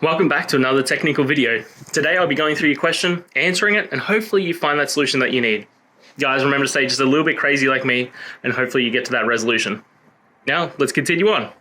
Welcome back to another technical video. Today I'll be going through your question, answering it, and hopefully you find that solution that you need. Guys, remember to stay just a little bit crazy like me, and hopefully you get to that resolution. Now, let's continue on.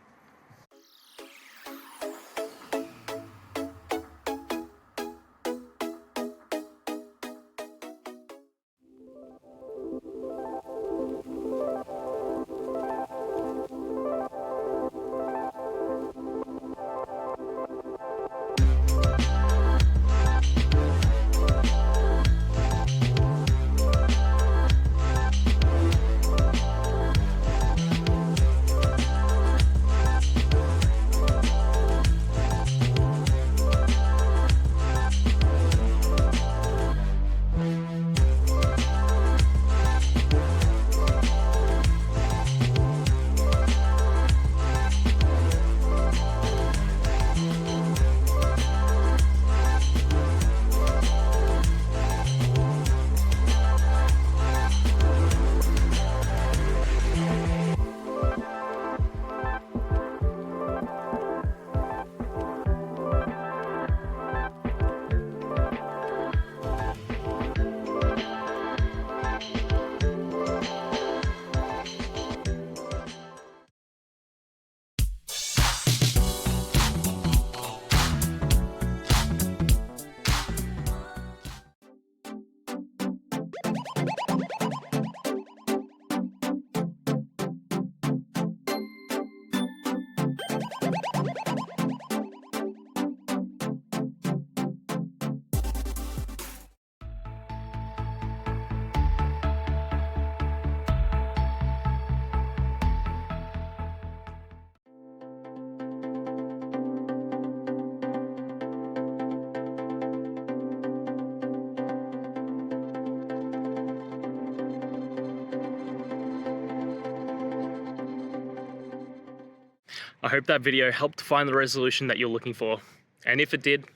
I hope that video helped find the resolution that you're looking for. And if it did,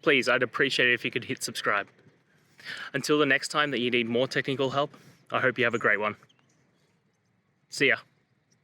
please, I'd appreciate it if you could hit subscribe. Until the next time that you need more technical help, I hope you have a great one. See ya.